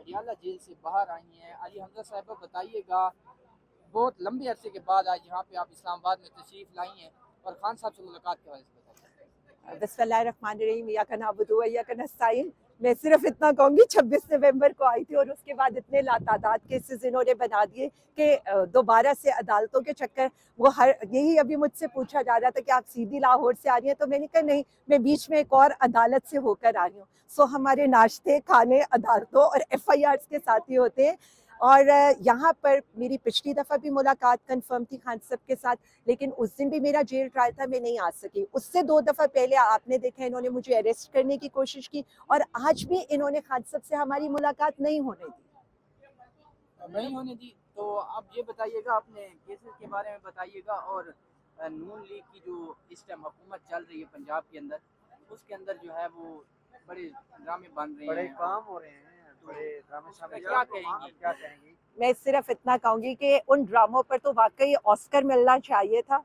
Patiala jail से बाहर आई हैं। अली हमजा साहिबा बताइएगा, बहुत लंबे अरसे के बाद आज यहाँ पे आप इस्लामाबाद में तशरीफ़ लाई हैं और खान साहब से मुलाकात के हवाले से बताइए। बिस्मिल्लाहिर्रहमानिर्रहीम, या कना अब्दु व या कना नस्ताईन। मैं सिर्फ इतना कहूँगी, 26 नवंबर को आई थी और उसके बाद इतने लातादाद केसेस इन्होंने बना दिए कि दोबारा से अदालतों के चक्कर वो हर यही अभी मुझसे पूछा जा रहा था कि आप सीधी लाहौर से आ रही हैं, तो मैंने कहा नहीं, मैं बीच में एक और अदालत से होकर आ रही हूँ। सो हमारे नाश्ते खाने अदालतों और FIRs के साथ ही होते हैं। और यहाँ पर मेरी पिछली दफ़ा भी मुलाकात कंफर्म थी खान साहब के साथ, लेकिन उस दिन भी मेरा जेल ट्रायल था, मैं नहीं आ सकी। उससे 2 दफ़ा पहले आपने देखा इन्होंने मुझे अरेस्ट करने की कोशिश की और आज भी इन्होंने खान साहब से हमारी मुलाकात नहीं होने दी। तो आप ये बताइएगा, अपने केसेस के बारे में बताइएगा और नून लीग की जो इस टाइम हुकूमत चल रही है पंजाब के अंदर, उसके अंदर जो है वो बड़े ड्रामे बन रहे हैं, बड़े काम हो रहे हैं, बड़े ड्रामे शामिल। क्या कहेंगी? मैं सिर्फ इतना कहूँगी कि उन ड्रामों पर तो वाकई ऑस्कर मिलना चाहिए था,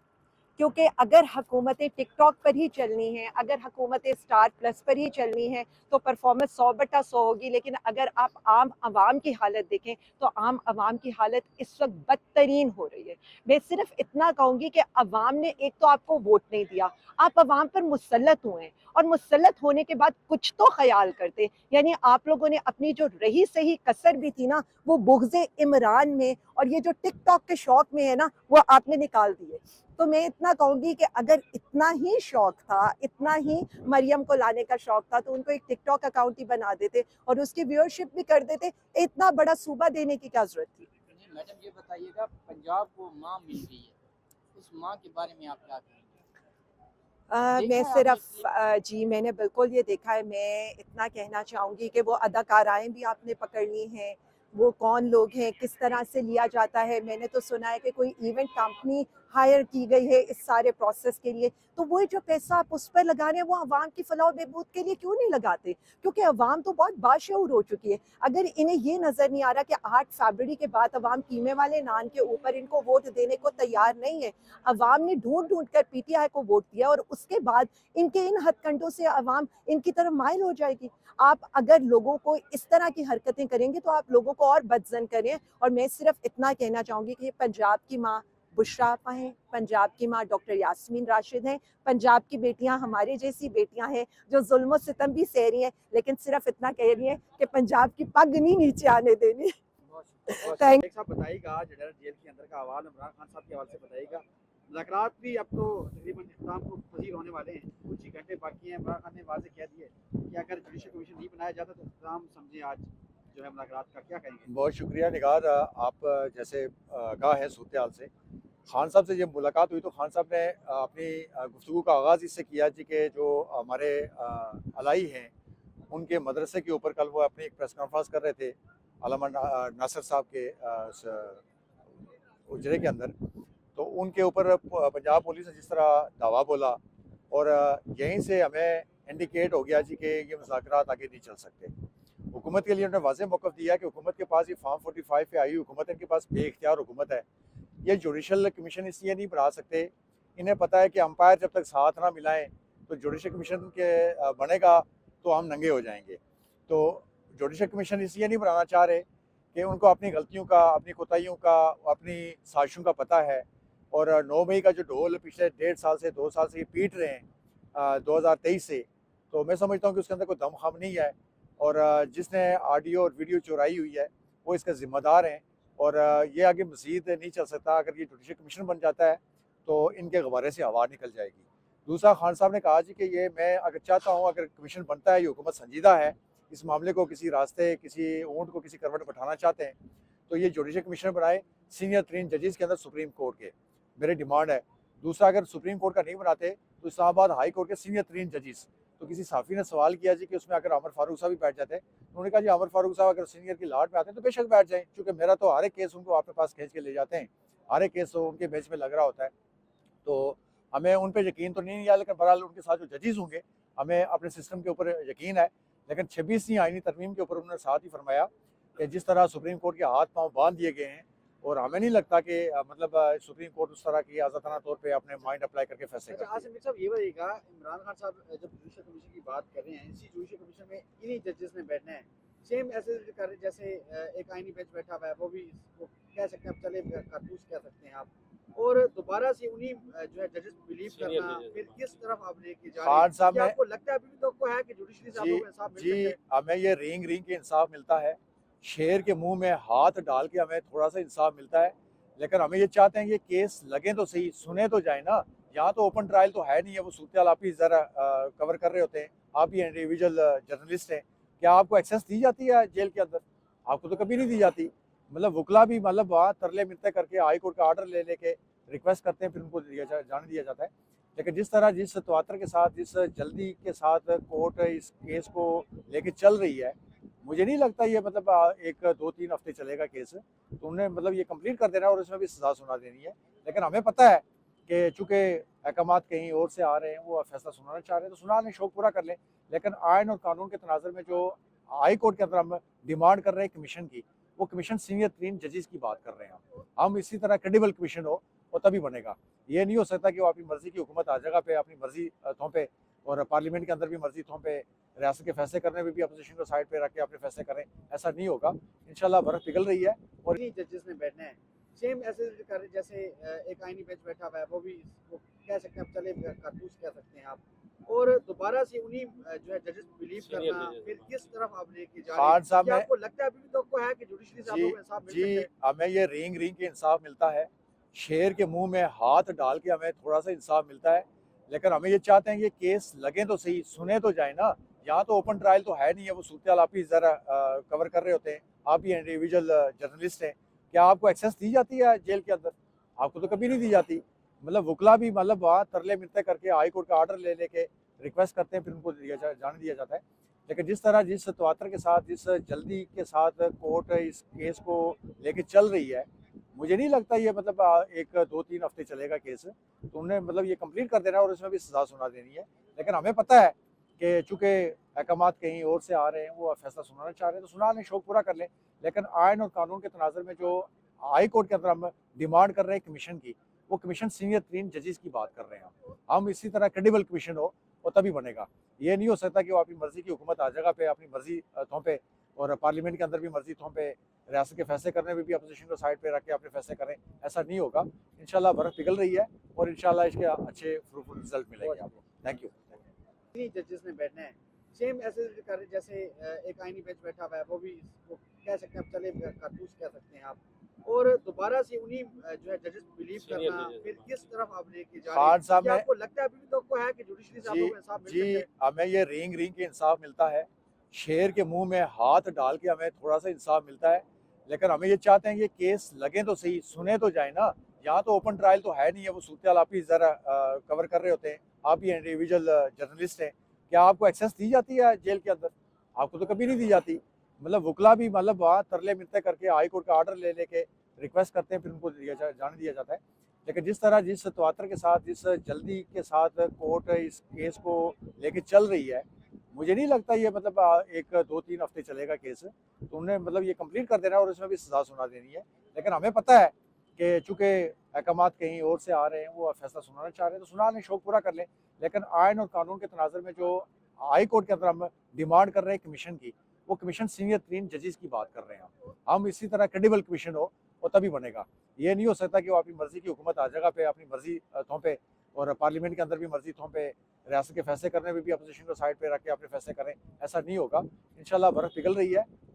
क्योंकि अगर हुकूमतें टिकटॉक पर ही चलनी हैं, अगर हुकूमतें स्टार प्लस पर ही चलनी हैं तो परफॉर्मेंस 100/100 होगी। लेकिन अगर आप आम आवाम की हालत देखें तो आम आवाम की हालत इस वक्त बदतरीन हो रही है। मैं सिर्फ इतना कहूँगी कि अवाम ने एक तो आपको वोट नहीं दिया, आप अवाम पर मुसल्लत हुए और मुसल्लत होने के बाद कुछ तो ख्याल करते। यानी आप लोगों ने अपनी जो रही सही कसर भी थी ना, वो बुग़्ज़े इमरान में और ये जो टिकटॉक के शौक में है ना, वो आपने निकाल दिए। तो मैं इतना कहूँगी कि अगर इतना ही शौक था, इतना ही मरियम को लाने का शौक था, तो उनको एक टिकटॉक अकाउंट ही बना देते और उसकी व्यूअरशिप भी कर देते। इतना बड़ा सूबा देने की क्या जरूरत थी? मैडम ये बताइएगा, पंजाब को माँ मिल गई है, उस माँ के बारे में आप क्या कहेंगे? मैं सिर्फ जी मैंने बिल्कुल ये देखा है। मैं इतना कहना चाहूँगी कि वो अदाकाराएँ भी आपने पकड़ ली हैं, वो कौन लोग हैं, किस तरह से लिया जाता है। मैंने तो सुना है कि कोई इवेंट कंपनी हायर की गई है इस सारे प्रोसेस के लिए। तो वो जो पैसा आप उस पर लगा रहे हैं, वो अवाम की फलाह और बहबूद के लिए क्यों नहीं लगाते? क्योंकि अवाम तो बहुत बाशऊर हो चुकी है। अगर इन्हें ये नज़र नहीं आ रहा कि 8 फरवरी के बाद अवाम कीमे वाले नान के ऊपर इनको वोट देने को तैयार नहीं है। अवाम ने ढूंढ कर PTI को वोट दिया और उसके बाद इनके इन हथकंडों से अवाम इनकी तरफ माइल हो जाएगी। आप अगर लोगों को इस तरह की हरकतें करेंगे तो आप लोगों को और बदजन करें। और मैं सिर्फ इतना कहना चाहूँगी कि पंजाब की माँ बुशरा आपा हैं, पंजाब की माँ डॉक्टर यास्मीन राशिद हैं, पंजाब की बेटियां हमारे जैसी बेटियां हैं जो जुल्म सितम भी सह रही हैं, लेकिन सिर्फ इतना कह रही हैं कि पंजाब की पग नहीं नीचे आने देनी। एक साहब बताइएगा, जेल के अंदर का अहवाल इमरान खान साहब के हवाले से बताइएगा। मुलाकात भी अब तो तकरीबन इख्तिताम को पजीर होने वाले हैं, कुछ ही घंटे बाकी हैं। इमरान खान ने वाज़ेह कह दिए कि अगर जुडिशल कमीशन नहीं बनाया जाता तो इख्तिताम समझे आज जो है मुलाकात का। क्या कहेंगे? बहुत शुक्रिया निगार, आप जैसे आगाह है सूरत हाल से। खान साहब से जब मुलाकात हुई तो खान साहब ने अपनी गुफ्तगू का आगाज़ इससे किया जी कि जो हमारे अलाई हैं उनके मदरसे के ऊपर कल वो अपनी एक प्रेस कॉन्फ्रेंस कर रहे थे अल्लामा नासिर साहब के उजरे के अंदर। तो उनके ऊपर पंजाब पुलिस ने जिस तरह दावा बोला और यहीं से हमें इंडिकेट हो गया जी कि ये मुज़ाकरात आगे नहीं चल सकते। हुकूमत के लिए उन्होंने वाज़ेह मौक़िफ़ दिया कि हुकूमत के पास ये फॉर्म 45 पे आई हुकूमत, इनके पास बेइख्तियार हुकूमत है। ये जुडिशल कमीशन इसलिए नहीं बना सकते, इन्हें पता है कि अंपायर जब तक साथ ना मिलाएं तो जुडिशल कमीशन के बनेगा तो हम नंगे हो जाएंगे। तो जुडिशल कमीशन इसलिए नहीं बनाना चाह रहे कि उनको अपनी गलतियों का, अपनी कोताहियों का, अपनी साजिशों का पता है। और 9 मई का जो ढोल पिछले 1.5 साल से 2 साल से ये पीट रहे हैं 2023 से, तो मैं समझता हूँ कि उसके अंदर कोई दम खम नहीं है। और जिसने ऑडियो और वीडियो चुराई हुई है वो इसका ज़िम्मेदार हैं। और ये आगे मज़ीद नहीं चल सकता। अगर ये जुडिशल कमीशन बन जाता है तो इनके गबारे से हवा निकल जाएगी। दूसरा, खान साहब ने कहा जी कि ये मैं अगर चाहता हूँ, अगर कमीशन बनता है, ये हुकूमत संजीदा है, इस मामले को किसी रास्ते, किसी ऊँट को किसी करवट बैठाना चाहते हैं तो ये जुडिशल कमीशन बनाए सीनियर 3 जजेस के अंदर सुप्रीम कोर्ट के। मेरी डिमांड है। दूसरा, अगर सुप्रीम कोर्ट का नहीं बनाते तो इस्लामाबाद हाई कोर्ट के सीनियर 3 जजेस। तो किसी साफ़ी ने सवाल किया जी कि उसमें अगर अमर फारूक साहब भी बैठ जाते हैं, उन्होंने कहा जी अमर फारूक साहब अगर सीनियर की लाट में आते हैं तो बेशक बैठ जाएं, क्योंकि मेरा तो हर एक केस उनको आपके पास खींच के ले जाते हैं, हर एक केस तो उनके बेंच में लग रहा होता है। तो हमें उन पर यकीन तो नहीं है, लेकिन बहरहाल उनके साथ जो जजेस होंगे हमें अपने सिस्टम के ऊपर यकीन है। लेकिन 26वीं आईनी तरमीम के ऊपर उन्होंने साथ ही फरमाया कि जिस तरह सुप्रीम कोर्ट के हाथ पाँव बांध दिए गए हैं, और हमें नहीं लगता कि मतलब सुप्रीम कोर्ट उस तरह की आज़ादाना तौर पे अपने माइंड अप्लाई करके फैसले करती है। आसिम साहब ये बताइएगा, इमरान खान साहब जब जुडिशल कमीशन की बात कर रहे हैं, इसी जुडिशल कमीशन में इन्हीं जजेस ने बैठना है सेम ऐसे कर जैसे एक आईनी बेंच बैठा हुआ है, वो भी इसको कह सकते हैं, अब चले कारतूस कह सकते हैं आप, और दोबारा से उन्हीं जो है जजेस बिलीव करना, फिर किस तरफ आप लेके जा रहे खान हैं? साहब क्या ने आपको लगता है अभी भी तो आपको है कि जुडिशरी साहब जी लोग इंसाफ मिल जी सकते हैं? हमें ये रींग रींग के इंसाफ मिलता है, शेर के मुंह में हाथ डाल के हमें थोड़ा सा इंसाफ मिलता है, लेकिन हमें ये चाहते हैं कि ये केस लगे तो सही, सुने तो जाए ना। यहाँ तो ओपन ट्रायल तो है नहीं है, वो सूरत आप ही ज़रा कवर कर रहे होते हैं, आप ही इंडिविजुअल जर्नलिस्ट हैं, क्या आपको एक्सेस दी जाती है जेल के अंदर? आपको तो कभी नहीं दी जाती। मतलब वकला भी मतलब वहाँ तरले मिलते करके हाई कोर्ट का ऑर्डर ले लेके रिक्वेस्ट करते हैं, फिर उनको जाने दिया जाता है। लेकिन जिस तरह जिस तवातर के साथ, जिस जल्दी के साथ कोर्ट इस केस को लेके चल रही है, मुझे नहीं लगता ये मतलब 1-2-3 हफ्ते चलेगा केस, तो उन्हें मतलब ये कंप्लीट कर देना है और इसमें भी सजा सुना देनी है। लेकिन हमें पता है कि चूंकि अहकाम कहीं और से आ रहे हैं, वो फैसला सुनाना चाह रहे हैं, तो सुना लें, शौक पूरा कर लें। लेकिन आयन और कानून के तनाज़र में जो हाई कोर्ट के अंदर हम डिमांड कर रहे हैं कमीशन की, वो कमीशन सीनियर 3 जजेस की बात कर रहे हैं। हम इसी तरह क्रेडिबल कमीशन हो और तभी बनेगा। ये नहीं हो सकता कि वो अपनी मर्जी की हुकूमत हर जगह पे अपनी मर्जी थोपे, और पार्लियामेंट के अंदर भी मर्जी थोपे, रियासत के फैसले करने में भी अपोजिशन को साइड पे रख के अपने फैसले करें। ऐसा नहीं होगा। इंशाल्लाह बर्फ पिघल रही है और उन्हीं जजेस ने बैठना है। सेम ऐसे कर जैसे एक आईनी बेंच बैठा हुआ है, वो भी इसको कह सकते हैं, अब चले कारतूस कह सकते हैं आप, और दोबारा से उन्हीं जो है जजेस बिलीव करना, फिर किस तरफ आप लेके जा रहे खान हैं? साहब क्या ने आपको लगता है अभी भी तो आपको है कि जुडिशरी साहब जी लोग इंसाफ मिल सकते जी हैं? हमें ये रींग रींग के इंसाफ मिलता है, शेर के मुंह में हाथ डाल के हमें थोड़ा सा इंसाफ मिलता है। लेकिन हमें ये चाहते हैं कि ये केस लगे तो सही, सुने तो जाए ना। यहाँ तो ओपन ट्रायल तो है नहीं है, वो सूरत आप ही ज़रा कवर कर रहे होते हैं, आप ही इंडिविजुअल जर्नलिस्ट हैं, क्या आपको एक्सेस दी जाती है जेल के अंदर? आपको तो कभी नहीं दी जाती। मतलब वकला भी मतलब वहाँ तरले मिलते करके हाई कोर्ट का ऑर्डर ले लेके रिक्वेस्ट करते हैं, फिर उनको जाने दिया जाता है। लेकिन जिस तरह जिस तवातर के साथ, जिस जल्दी के साथ कोर्ट इस केस को लेके चल रही है, मुझे नहीं लगता ये मतलब 1-2-3 हफ्ते चलेगा केस, तो उन्हें मतलब ये कंप्लीट कर देना है और इसमें भी सजा सुना देनी है। लेकिन हमें पता है कि चूंकि अहकाम कहीं और से आ रहे हैं, वो फैसला सुनाना चाह रहे हैं, तो सुना लें, शौक पूरा कर लें। लेकिन आयन और कानून के तनाज़र में जो हाई कोर्ट के अंदर हम डिमांड कर रहे हैं कमीशन की, वो कमीशन सीनियर 3 जजेस की बात कर रहे हैं। हम इसी तरह क्रेडिबल कमीशन हो और तभी बनेगा। ये नहीं हो सकता कि वो अपनी मर्जी की हुकूमत हर जगह पे अपनी मर्जी थोपे, और पार्लियामेंट के अंदर भी मर्जी थोपे, रियासत के फैसले करने में भी अपोजिशन को साइड पे रख के अपने फैसले करें। ऐसा नहीं होगा। इंशाल्लाह बर्फ पिघल रही है और इंशाल्लाह इसके अच्छे फ्रूटफुल रिजल्ट मिलेंगे आपको। Thank you. उन्हीं जजेस ने बैठना है। सेम ऐसे कर जैसे एक आईनी बेंच बैठा हुआ है, वो भी इसको कह सकते हैं, अब चले कारतूस कह सकते हैं आप, और दोबारा से उन्हीं जो है जजेस बिलीव करना, फिर किस तरफ आप लेके जा रहे खान हैं? साहब क्या ने आपको लगता है अभी भी तो आपको है कि जुडिशरी साहब जी लोग इंसाफ मिल सकते जी हैं? हमें ये रींग रींग के इंसाफ मिलता है, शेर के मुंह में हाथ डाल के हमें थोड़ा सा इंसाफ मिलता है। लेकिन हमें ये चाहते हैं कि ये केस लगे तो सही, सुने तो जाए ना। यहाँ तो ओपन ट्रायल तो है नहीं है, वो सूरत आप ही ज़रा कवर कर रहे होते हैं, आप ही इंडिविजुअल जर्नलिस्ट हैं, क्या आपको एक्सेस दी जाती है जेल के अंदर? आपको तो कभी नहीं दी जाती। मतलब वकला भी मतलब वहाँ तरले मिलते करके हाई कोर्ट का ऑर्डर ले लेके रिक्वेस्ट करते हैं, फिर उनको जाने दिया जाता है। लेकिन जिस तरह जिस तवातर के साथ, जिस जल्दी के साथ कोर्ट इस केस को लेके चल रही है, मुझे नहीं लगता ये मतलब 1-2-3 हफ्ते चलेगा केस, तो उन्हें मतलब ये कंप्लीट कर देना है और इसमें भी सजा सुना देनी है। लेकिन हमें पता है कि चूंकि अहकाम कहीं और से आ रहे हैं, वो फैसला सुनाना चाह रहे हैं, तो सुना लें, शौक पूरा कर लें। लेकिन आयन और कानून के तनाज़र में जो हाई कोर्ट के अंदर हम डिमांड कर रहे हैं कमीशन की, वो कमीशन सीनियर 3 जजेस की बात कर रहे हैं। हम इसी तरह क्रेडिबल कमीशन हो और तभी बनेगा। ये नहीं हो सकता कि वो अपनी मर्जी की हुकूमत हर जगह पे अपनी मर्जी थोपे, और पार्लियामेंट के अंदर भी मर्जी थोपे, रियासत के फैसले करने में भी अपोजिशन को साइड पे रख के अपने फैसले करें। ऐसा नहीं होगा। इंशाल्लाह बर्फ पिघल रही है और